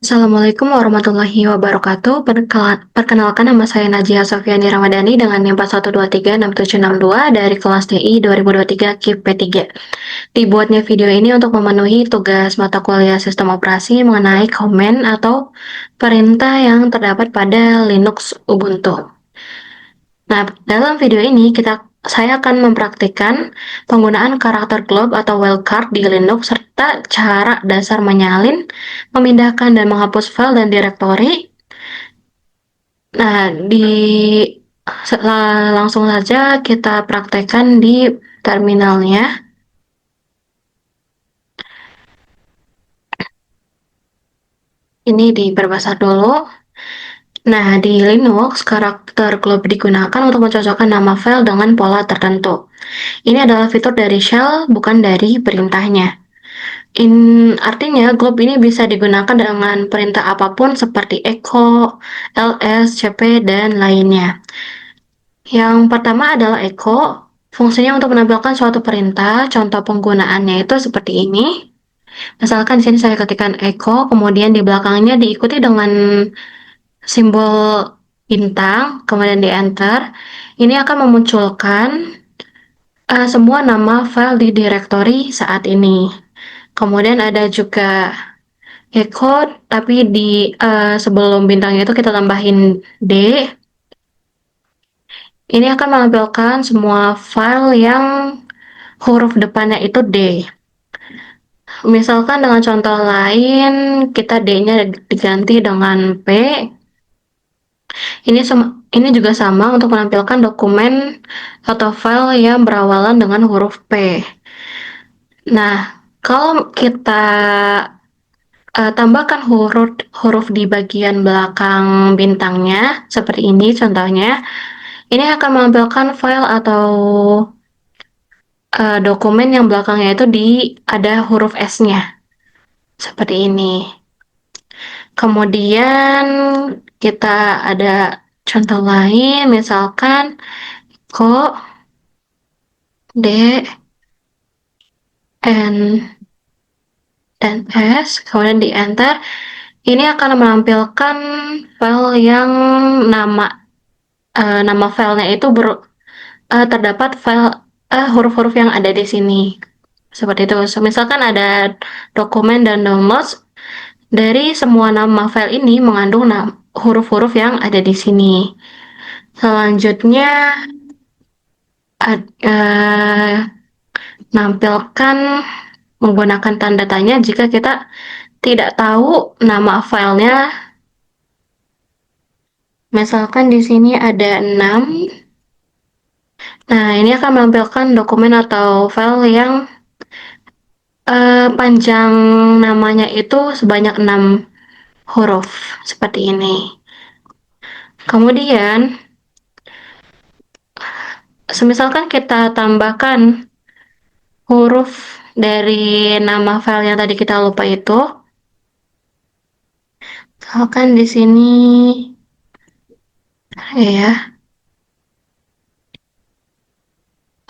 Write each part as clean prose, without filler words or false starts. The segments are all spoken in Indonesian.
Assalamualaikum warahmatullahi wabarakatuh. Perkenalkan nama saya Najia Sofiani Ramadhani dengan NIM 1236762 dari kelas DI 2023 KIP P3. Dibuatnya video ini untuk memenuhi tugas mata kuliah sistem operasi mengenai komen atau perintah yang terdapat pada Linux Ubuntu. Nah, dalam video ini saya akan mempraktikkan penggunaan karakter globe atau wildcard di Linux serta cara dasar menyalin, memindahkan dan menghapus file dan direktori. Nah, langsung saja kita praktekkan di terminalnya. Ini diperbesar dulu. Nah, di Linux, karakter globe digunakan untuk mencocokkan nama file dengan pola tertentu. Ini adalah fitur dari shell, bukan dari perintahnya. Artinya, globe ini bisa digunakan dengan perintah apapun seperti echo, ls, cp, dan lainnya. Yang pertama adalah echo. Fungsinya untuk menampilkan suatu perintah. Contoh penggunaannya itu seperti ini. Misalkan di sini saya ketikkan echo, kemudian di belakangnya diikuti dengan simbol bintang, kemudian di enter. Ini akan memunculkan semua nama file di directory saat ini. Kemudian ada juga echo, tapi di sebelum bintangnya itu kita tambahin D. Ini akan menampilkan semua file yang huruf depannya itu D. Misalkan dengan contoh lain, kita D-nya diganti dengan P. Ini juga sama untuk menampilkan dokumen atau file yang berawalan dengan huruf P. Nah, kalau kita tambahkan huruf di bagian belakang bintangnya, seperti ini contohnya, ini akan menampilkan file atau dokumen yang belakangnya itu ada huruf S-nya, seperti ini. Kemudian kita ada contoh lain, misalkan ko, D, N, dan S, kemudian di enter. Ini akan menampilkan file yang nama filenya itu terdapat huruf-huruf yang ada di sini. Seperti itu. Misalkan ada dokumen dan downloads, dari semua nama file ini mengandung huruf-huruf yang ada di sini. Selanjutnya, nampilkan menggunakan tanda tanya jika kita tidak tahu nama filenya. Misalkan di sini ada 6. Nah, ini akan menampilkan dokumen atau file yang panjang namanya itu sebanyak 6 huruf, seperti ini. Kemudian, semisalkan kita tambahkan huruf dari nama file yang tadi kita lupa itu, misalkan di sini ya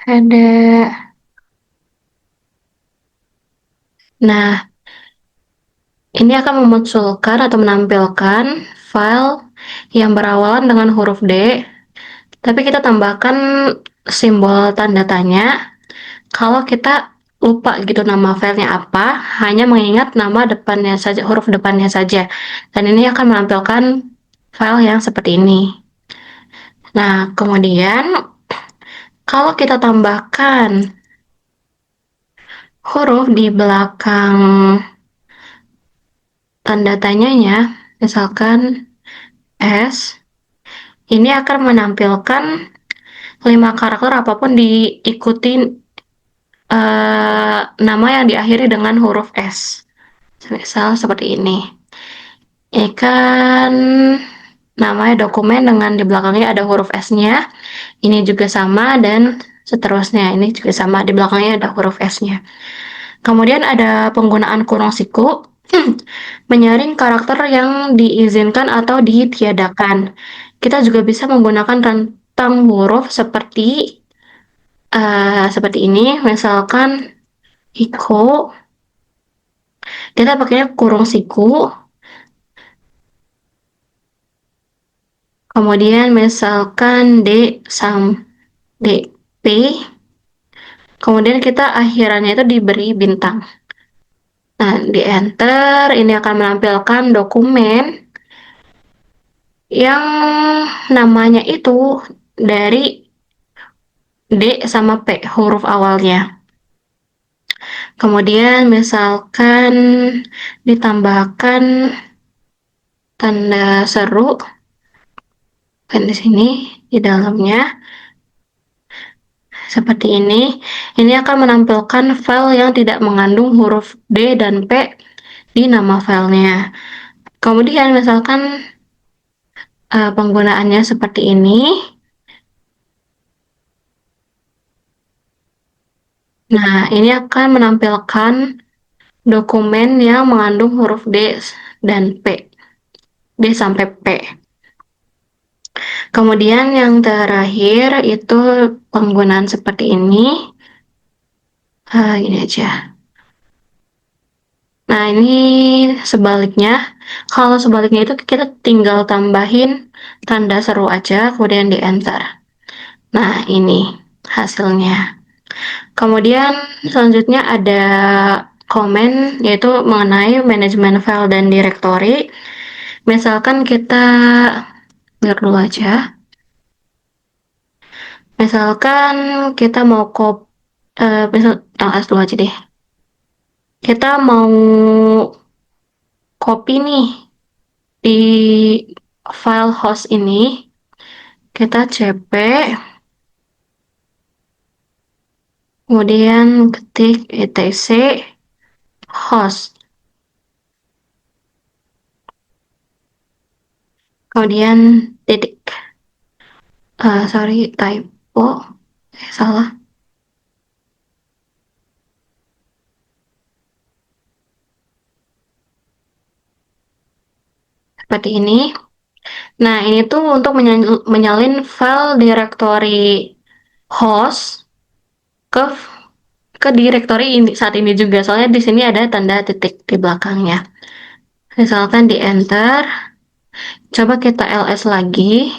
ada. Nah, ini akan memunculkan atau menampilkan file yang berawalan dengan huruf D, tapi kita tambahkan simbol tanda tanya. Kalau kita lupa gitu nama filenya apa, hanya mengingat nama depannya saja, huruf depannya saja. Dan ini akan menampilkan file yang seperti ini. Nah, kemudian kalau kita tambahkan huruf di belakang tanda tanyanya, misalkan S, ini akan menampilkan 5 karakter apapun diikuti nama yang diakhiri dengan huruf S. Misal seperti ini. Ini kan namanya dokumen dengan di belakangnya ada huruf S-nya. Ini juga sama dan seterusnya. Ini juga sama, di belakangnya ada huruf S-nya. Kemudian ada penggunaan kurung siku. Menyaring karakter yang diizinkan atau ditiadakan. Kita juga bisa menggunakan rentang huruf seperti ini. Misalkan Iko, kita pakainya kurung siku. Kemudian misalkan D sam DP, kemudian kita akhirannya itu diberi bintang. Nah, di enter ini akan menampilkan dokumen yang namanya itu dari D sama P huruf awalnya. Kemudian misalkan ditambahkan tanda seru kan di sini di dalamnya seperti ini. Ini akan menampilkan file yang tidak mengandung huruf D dan P di nama filenya. Kemudian misalkan penggunaannya seperti ini. Nah, ini akan menampilkan dokumen yang mengandung huruf D dan P. D sampai P. Kemudian yang terakhir itu penggunaan seperti ini. Ini aja. Nah, ini sebaliknya. Kalau sebaliknya itu kita tinggal tambahin tanda seru aja, kemudian di enter. Nah, ini hasilnya. Kemudian selanjutnya ada komen, yaitu mengenai manajemen file dan directory. Misalkan kita lihat dulu aja. Misalkan kita mau misal LS dulu aja deh. Kita mau copy nih di file host ini, kita cp, kemudian ketik etc host, kemudian titik. Sorry, typo, salah. Seperti ini. Nah, ini tuh untuk menyalin file directory host ke directory ini saat ini juga. Soalnya di sini ada tanda titik di belakangnya. Misalkan di enter, coba kita ls lagi.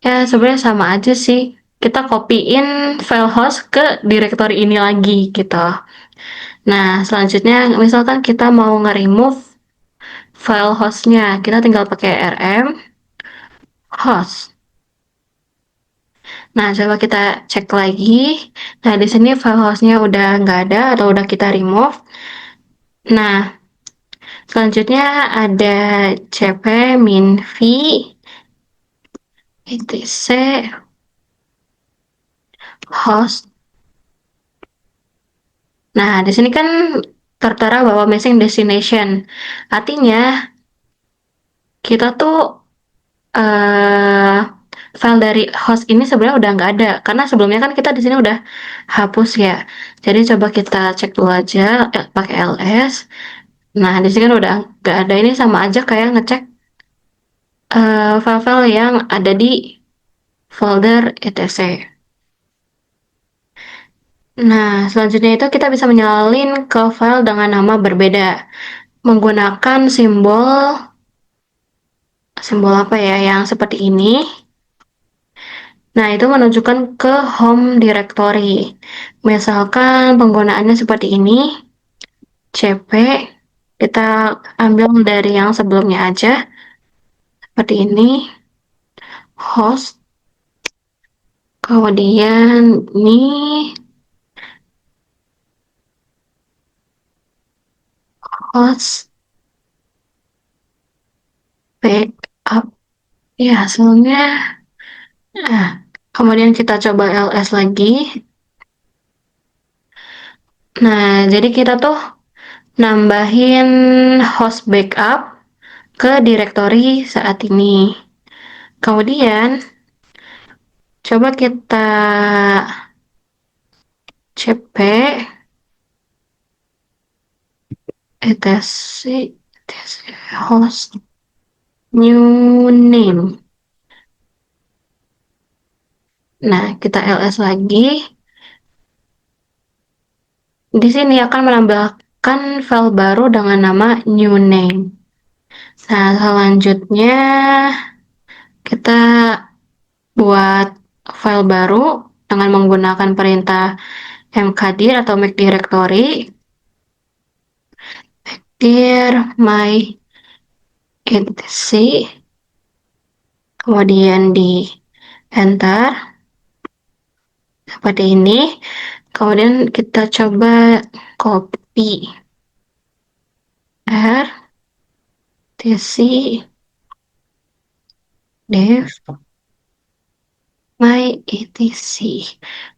Ya, sebenarnya sama aja sih. Kita copyin file host ke directory ini lagi gitu. Nah, selanjutnya misalkan kita mau nge-remove file hostnya, kita tinggal pakai rm host. Nah, coba kita cek lagi. Nah, di sini file hostnya udah nggak ada atau udah kita remove. Nah, selanjutnya ada cp minv etc host. Nah, di sini kan tertera bahwa missing destination. Artinya kita tuh file dari host ini sebenarnya udah nggak ada karena sebelumnya kan kita di sini udah hapus ya. Jadi coba kita cek dulu aja pakai ls. Nah, di sini kan udah nggak ada, ini sama aja kayak ngecek file-file yang ada di folder etc. Nah, selanjutnya itu kita bisa menyalin ke file dengan nama berbeda menggunakan simbol apa ya yang seperti ini. Nah, itu menunjukkan ke home directory. Misalkan penggunaannya seperti ini, cp, kita ambil dari yang sebelumnya aja, seperti ini, host, kemudian ini, host, backup, ya hasilnya, nah, kemudian kita coba ls lagi. Nah, jadi kita tuh nambahin host backup ke directory saat ini. Kemudian, coba kita cp etc host new name. Nah, kita ls lagi. Di sini akan menambahkan file baru dengan nama new name. Nah, selanjutnya kita buat file baru dengan menggunakan perintah mkdir atau make directory dir my etc, kemudian di enter seperti ini. Kemudian kita coba copy r tc dev my etc.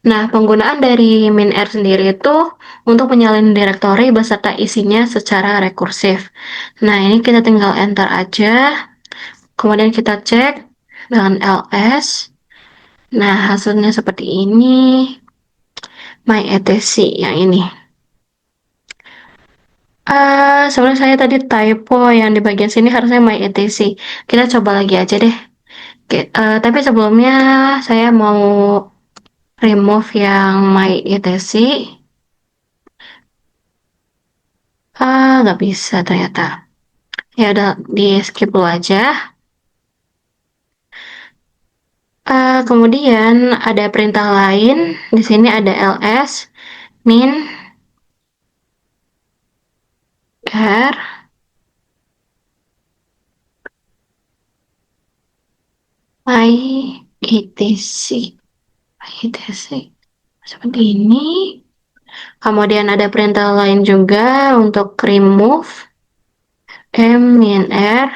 Nah, penggunaan dari minr sendiri itu untuk menyalin direktori beserta isinya secara rekursif. Nah, ini kita tinggal enter aja. Kemudian kita cek dengan ls. Nah, hasilnya seperti ini. My etc yang ini. Sebenarnya saya tadi typo yang di bagian sini harusnya my etc. Kita coba lagi aja deh. Tapi sebelumnya saya mau remove yang my etc. Nggak bisa ternyata. Ya udah di skip dulu aja. Kemudian ada perintah lain. Di sini ada ls min r my etc. etc. Seperti ini. Kemudian ada perintah lain juga untuk remove m min r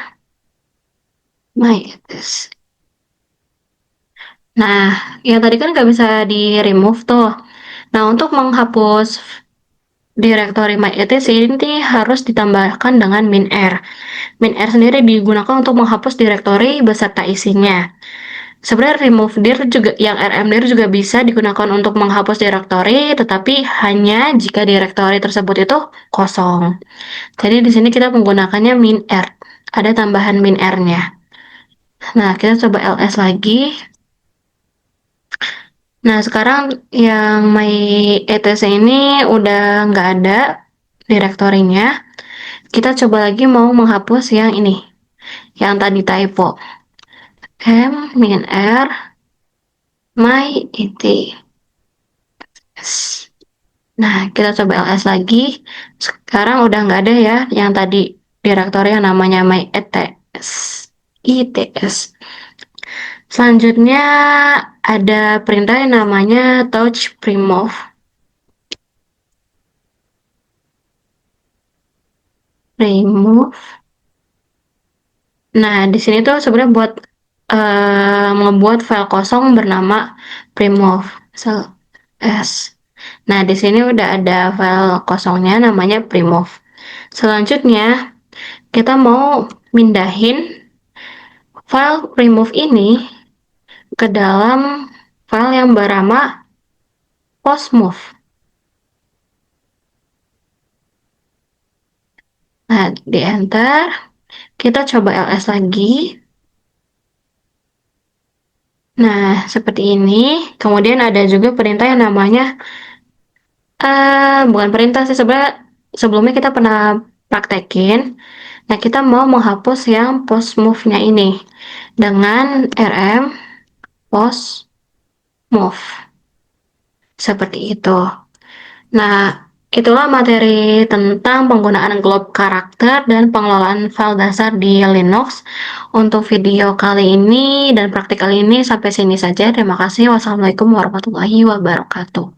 my etc. Nah, yang tadi kan nggak bisa di remove tuh. Nah, untuk menghapus directory my etc ini harus ditambahkan dengan min r. Min r sendiri digunakan untuk menghapus directory beserta isinya. Sebenarnya remove dir juga yang rmdir juga bisa digunakan untuk menghapus directory, tetapi hanya jika directory tersebut itu kosong. Jadi di sini kita menggunakannya min r. Ada tambahan min r-nya. Nah, kita coba ls lagi. Nah, sekarang yang my etc ini udah nggak ada direktorinya. Kita coba lagi mau menghapus yang ini, yang tadi typo. M min R my etc. Nah, kita coba ls lagi. Sekarang udah nggak ada ya yang tadi direktori yang namanya my its. Selanjutnya ada perintah yang namanya touch remove. Nah, di sini tuh sebenarnya buat membuat file kosong bernama remove s. Nah, di sini udah ada file kosongnya namanya remove. Selanjutnya kita mau mindahin file remove ini ke dalam file yang bernama postmove. Nah, di enter. Kita coba ls lagi. Nah, seperti ini. Kemudian ada juga perintah yang namanya bukan perintah sih, sebenarnya sebelumnya kita pernah praktekin. Nah, kita mau menghapus yang post move-nya ini dengan rm post move. Seperti itu. Nah, itulah materi tentang penggunaan glob karakter dan pengelolaan file dasar di Linux. Untuk video kali ini dan praktik kali ini sampai sini saja. Terima kasih. Wassalamualaikum warahmatullahi wabarakatuh.